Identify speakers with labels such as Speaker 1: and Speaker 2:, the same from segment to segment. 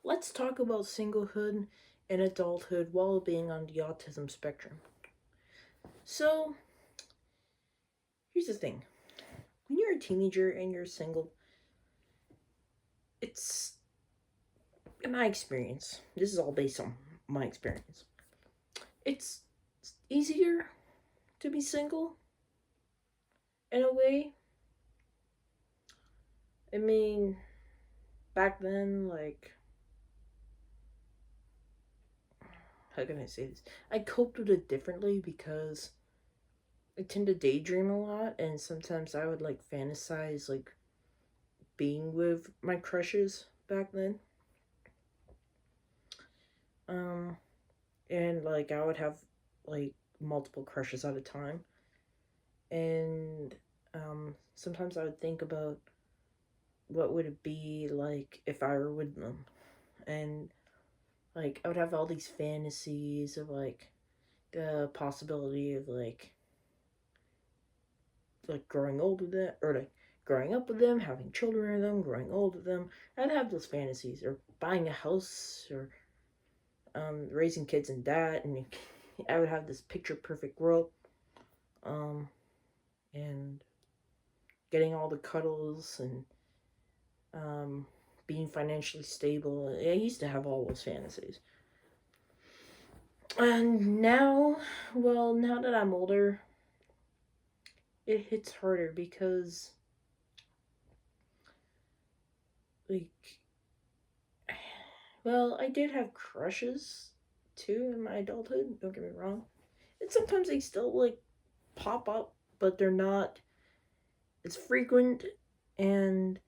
Speaker 1: let's talk about singlehood and adulthood while being on the autism spectrum. So, here's the thing when you're a teenager and you're single, it's, in my experience, this is all based on my experience, it's easier to be single in a way. I mean, back then, like, how can I say this? I coped with it differently because I tend to daydream a lot, and sometimes I would like fantasize like being with my crushes back then. Um, and like I would have like multiple crushes at a time, and sometimes I would think about what would it be like if I were with them, and like I would have all these fantasies of like the possibility of like growing old with them, or like growing up with them, having children with them, growing old with them. I'd have those fantasies, or buying a house, or raising kids and that, and I would have this picture perfect world, um, and getting all the cuddles and um, being financially stable. I used to have all those fantasies, and now, well, now that I'm older, it hits harder because like, well, I did have crushes too in my adulthood. Don't get me wrong, and sometimes they still like pop up, but they're not as frequent, and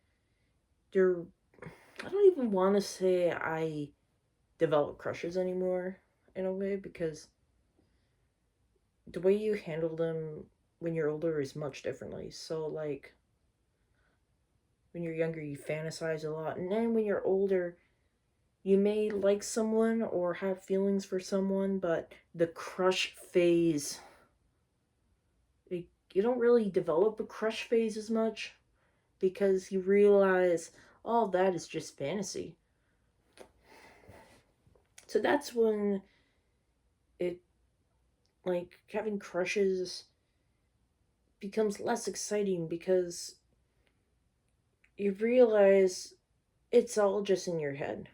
Speaker 1: they're, I don't even want to say I develop crushes anymore in a way, because the way you handle them when you're older is much differently. So like when you're younger you fantasize a lot, and then when you're older you may like someone or have feelings for someone, but the crush phase, it, you don't really develop a crush phase as much because you realize all that is just fantasy. So that's when it, like, having crushes becomes less exciting because you realize it's all just in your head.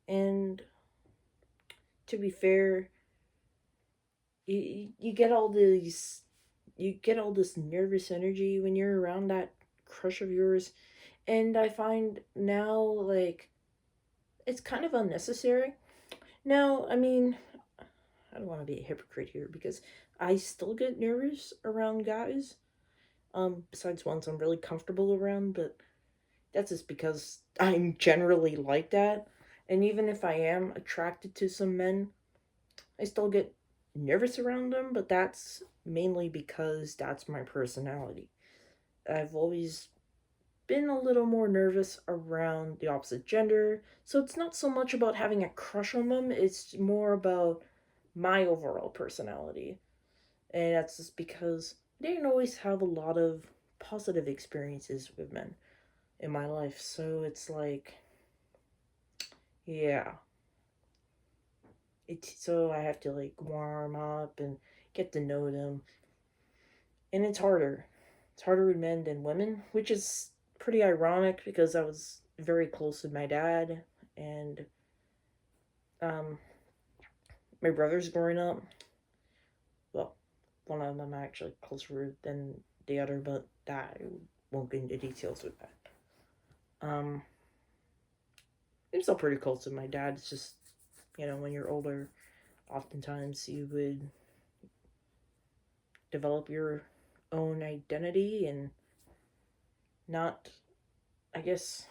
Speaker 1: And to be fair, you get all these, you get all this nervous energy when you're around that crush of yours, and I find now like it's kind of unnecessary. Now, I mean, I don't want to be a hypocrite here because I still get nervous around guys. Besides ones I'm really comfortable around, but that's just because I'm generally like that. And even if I am attracted to some men, I still get nervous around them, but that's mainly because that's my personality. I've always been a little more nervous around the opposite gender, so it's not so much about having a crush on them, it's more about my overall personality. And that's just because I didn't always have a lot of positive experiences with men in my life, so it's like, yeah, so I have to like warm up and get to know them, and it's harder. It's harder with men than women, which is pretty ironic because I was very close with my dad and um, my brothers growing up. Well, one of them actually closer than the other, but that I won't get into details with that. Um, I'm still pretty close with my dad. It's just, when you're older, oftentimes you would develop your own identity and not, I guess,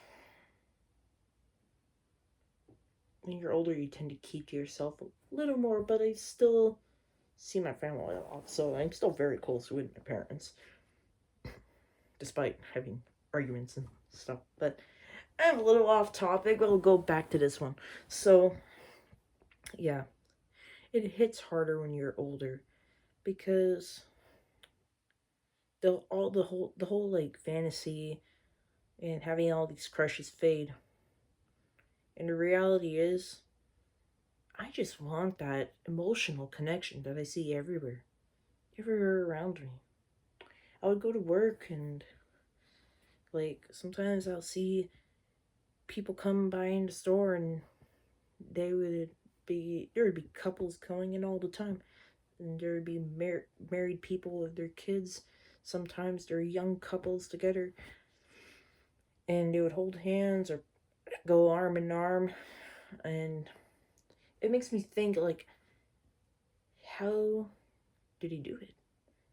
Speaker 1: when you're older, you tend to keep to yourself a little more, but I still see my family a lot, so I'm still very close with my parents, despite having arguments and stuff. But I'm a little off topic. We'll go back to this one. So, yeah, it hits harder when you're older because the whole like fantasy and having all these crushes fade. And the reality is, I just want that emotional connection that I see everywhere, everywhere around me. I would go to work and, like, sometimes I'll see people come by in the store and there would be couples going in all the time. And there would be married people with their kids. Sometimes they're young couples together, and they would hold hands or go arm in arm. And it makes me think, like, how did he do it?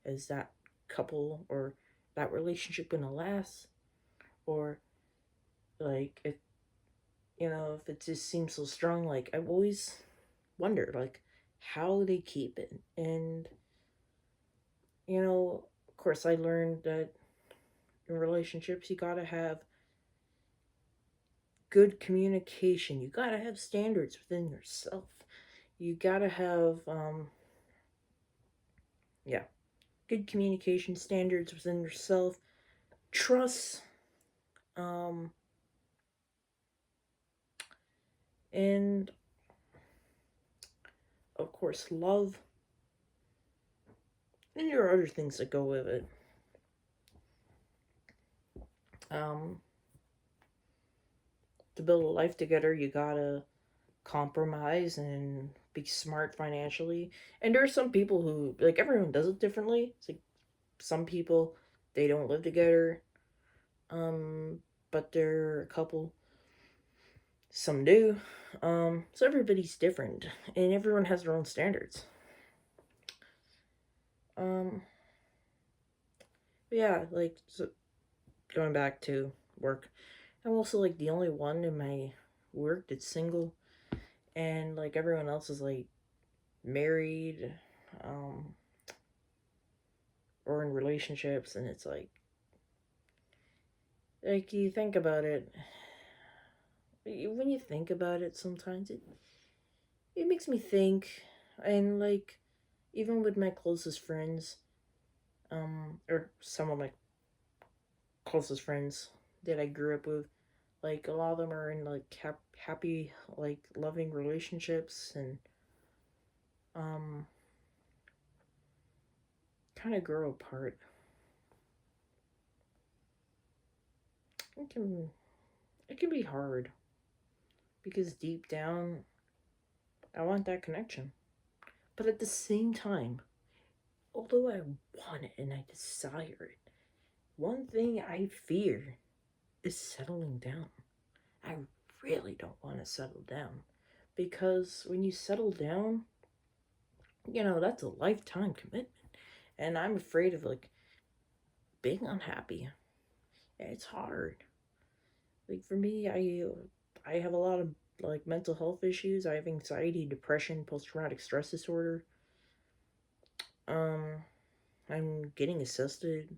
Speaker 1: Is that couple or that relationship gonna last? Or, like, if it just seems so strong, like, I've always wondered, like, how they keep it. And, of course, I learned that in relationships, you gotta have good communication. You gotta have standards within yourself. You gotta have, yeah, good communication standards within yourself, trust, um, and of course, love. And there are other things that go with it. Um, to build a life together, you gotta compromise and be smart financially. And there are some people who, like, everyone does it differently. It's like some people, they don't live together, um, but they're a couple. Some do. So everybody's different, and everyone has their own standards. Um, yeah, like, so going back to work, I'm also, like, the only one in my work that's single, and, like, everyone else is, like, married, um, or in relationships, and it's like you think about it. When you think about it, sometimes it makes me think, and, like, even with my closest friends, or some of my closest friends that I grew up with, like, a lot of them are in, like, happy, like, loving relationships, and um kind of grow apart. It can it can be hard because deep down I want that connection. But at the same time, although I want it and I desire it, one thing I fear is settling down. I really don't want to settle down because when you settle down, that's a lifetime commitment. And I'm afraid of, like, being unhappy. It's hard. Like, for me, I have a lot of, like, mental health issues. I have anxiety, depression, post traumatic stress disorder. Um, I'm getting assisted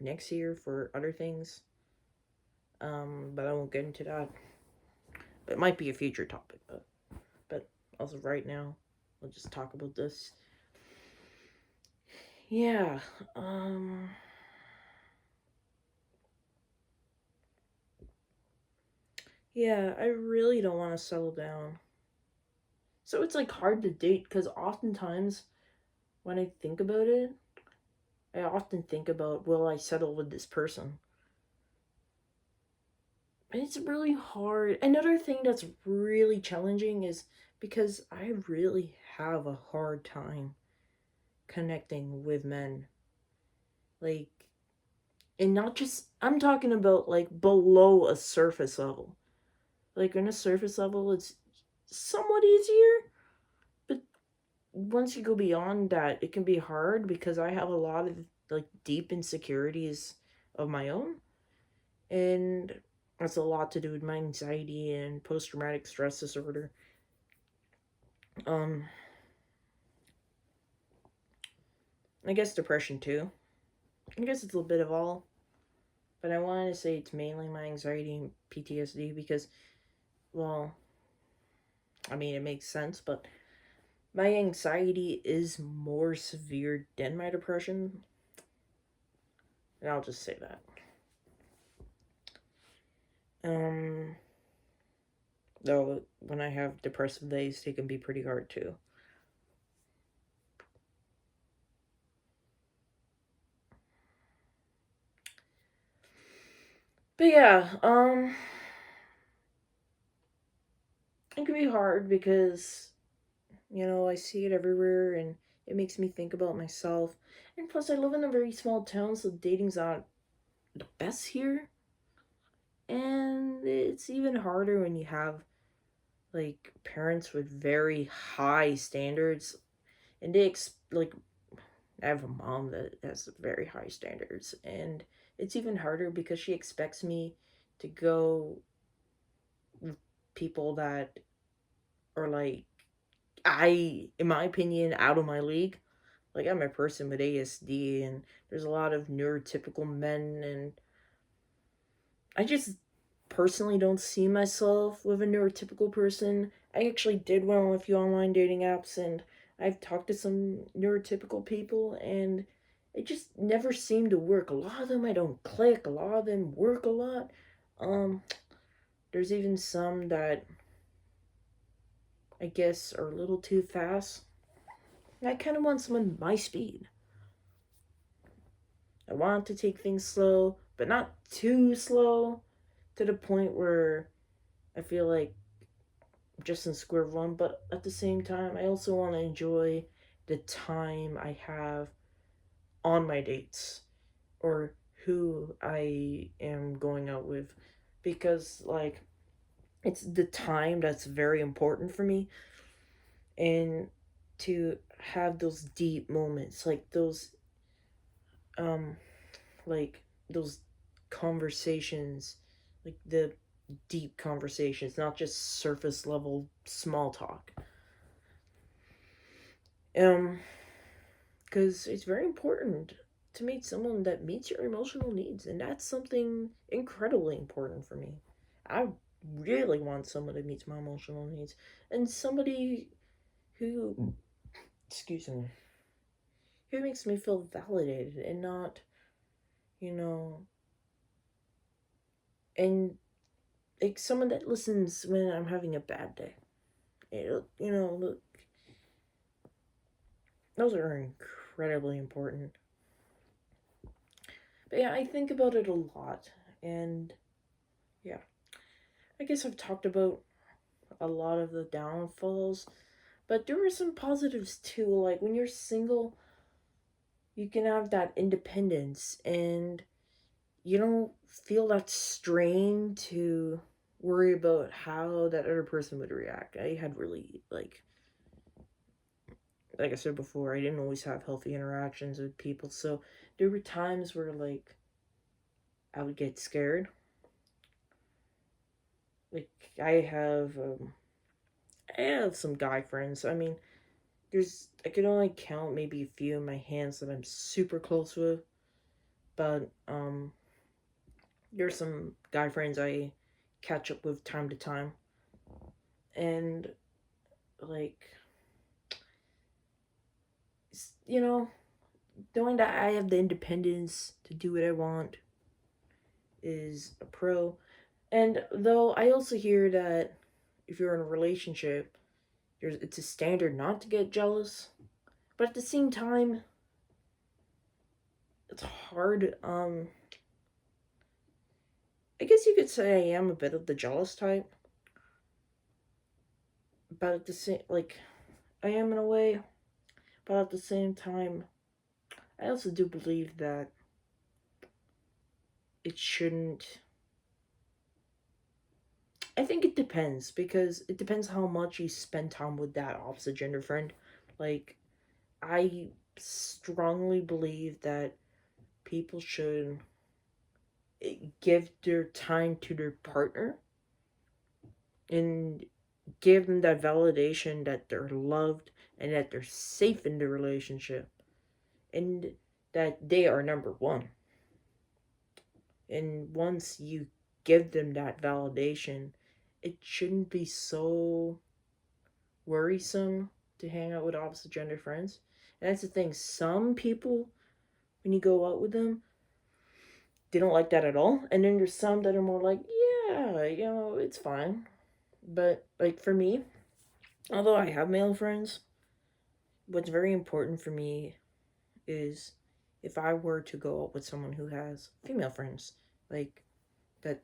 Speaker 1: next year for other things. But I won't get into that. It might be a future topic, but as of right now, we'll just talk about this. Yeah. Um. Yeah, I really don't want to settle down. So it's, like, hard to date because oftentimes when I think about it, I often think about, will I settle with this person? And it's really hard. Another thing that's really challenging is because I really have a hard time connecting with men. Like, and not just, I'm talking about, like, below a surface level. Like, on a surface level, it's somewhat easier, but once you go beyond that, it can be hard because I have a lot of, like, deep insecurities of my own. And that's a lot to do with my anxiety and post traumatic stress disorder. Um, I guess depression too. I guess it's a little bit of all, but I wanted to say it's mainly my anxiety and PTSD because, well, I mean, it makes sense, but my anxiety is more severe than my depression, and I'll just say that. Um, Though when I have depressive days, they can be pretty hard too. But yeah, it can be hard because, I see it everywhere and it makes me think about myself. And plus, I live in a very small town, so dating's not the best here. And it's even harder when you have, like, parents with very high standards. And like, I have a mom that has very high standards. And it's even harder because she expects me to go with people that are, like, in my opinion, out of my league. Like, I'm a person with ASD, and there's a lot of neurotypical men, and I just personally don't see myself with a neurotypical person. I actually did went on a few online dating apps, and I've talked to some neurotypical people, and it just never seemed to work. A lot of them I don't click, a lot of them work a lot. Um, there's even some that I guess are a little too fast. I kind of want someone my speed. I want to take things slow, but not too slow to the point where I feel like I'm just in square one. But at the same time, I also want to enjoy the time I have on my dates or who I am going out with, because, like, it's the time that's very important for me, and to have those deep moments, um like those conversations, like the deep conversations, not just surface level small talk. Um, because it's very important to meet someone that meets your emotional needs, and that's something incredibly important for me. I really want someone that meets my emotional needs, and somebody who, excuse me, who makes me feel validated and not, you know, and like someone that listens when I'm having a bad day. Look, those are incredibly important. But yeah, I think about it a lot. And yeah, I guess I've talked about a lot of the downfalls, but there are some positives too. Like when you're single, you can have that independence and you don't feel that strain to worry about how that other person would react. I had really, like I said before, I didn't always have healthy interactions with people. So there were times where, like, I would get scared. Like, I have some guy friends. I mean, I could only count maybe a few in my hands that I'm super close with. But there's some guy friends I catch up with time to time, and, like, you know, knowing that I have the independence to do what I want is a pro. And though I also hear that if you're in a relationship, it's a standard not to get jealous, but at the same time, it's hard. I guess you could say I am a bit of the jealous type, but at the same, like, I am in a way, but at the same time, I also do believe that it shouldn't. I think it depends, because it depends how much you spend time with that opposite gender friend. Like, I strongly believe that people should give their time to their partner and give them that validation that they're loved and that they're safe in the relationship and that they are number one. And once you give them that validation, it shouldn't be so worrisome to hang out with opposite gender friends. And that's the thing. Some people, when you go out with them, they don't like that at all. And then there's some that are more like, yeah, it's fine. But like for me, although I have male friends, what's very important for me is if I were to go out with someone who has female friends, like that,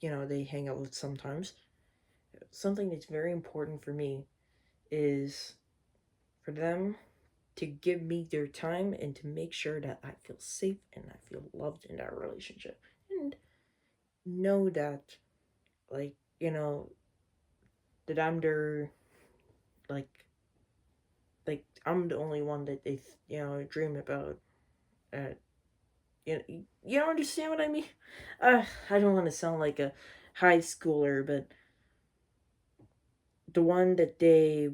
Speaker 1: they hang out with sometimes, something that's very important for me is for them to give me their time and to make sure that I feel safe and I feel loved in that relationship. And know that, like, that I'm their, like, I'm the only one that they, dream about. Uh, you don't understand what I mean? I don't want to sound like a high schooler, but the one that they,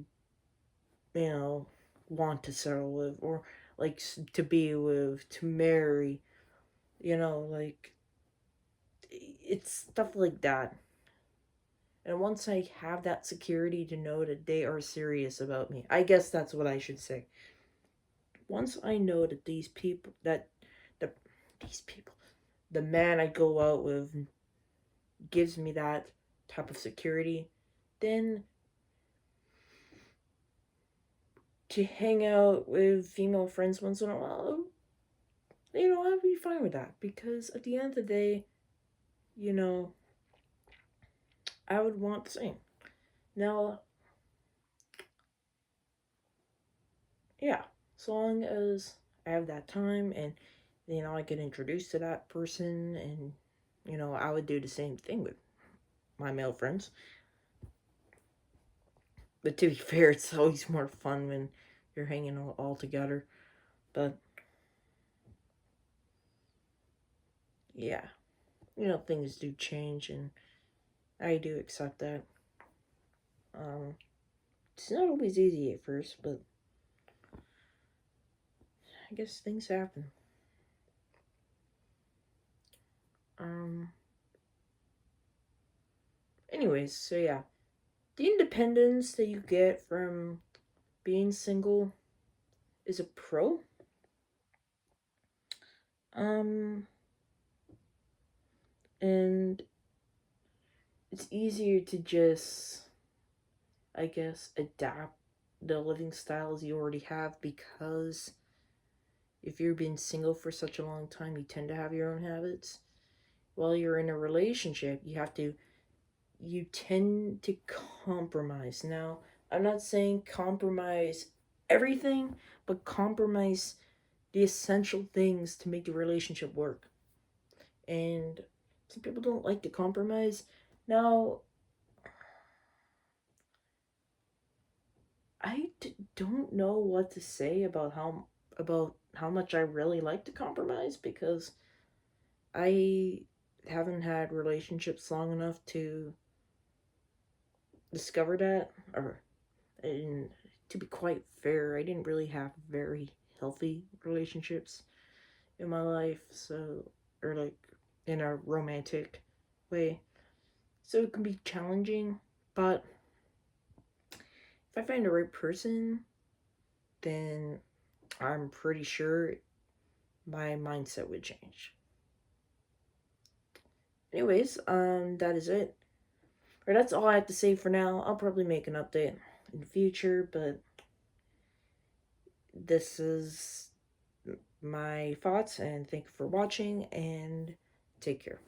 Speaker 1: you know, want to settle with or like to be with, to marry, like it's stuff like that. And once I have that security to know that they are serious about me, I guess that's what I should say. Once I know that the these people, the man I go out with gives me that type of security, then to hang out with female friends once in a while, I'd be fine with that because at the end of the day, you know, I would want the same. Now, yeah, as long as I have that time and I get introduced to that person, and I would do the same thing with my male friends. But to be fair, it's always more fun when you're hanging all together. But yeah, things do change, and I do accept that. Um, it's not always easy at first, but I guess things happen. Um, anyways, so yeah, the independence that you get from being single is a pro. Um, and it's easier to just, I guess, adapt the living styles you already have because if you've been single for such a long time, you tend to have your own habits. While you're in a relationship, you tend to compromise. Now, I'm not saying compromise everything, but compromise the essential things to make the relationship work. And some people don't like to compromise. Now, don't know what to say about how much I really like to compromise because I haven't had relationships long enough to discover that. Or and to be quite fair, I didn't really have very healthy relationships in my life, so or like in a romantic way. So it can be challenging, but if I find the right person, then I'm pretty sure my mindset would change. Anyways, that is it. Or that's all I have to say for now. I'll probably make an update in the future, but this is my thoughts, and thank you for watching, and take care.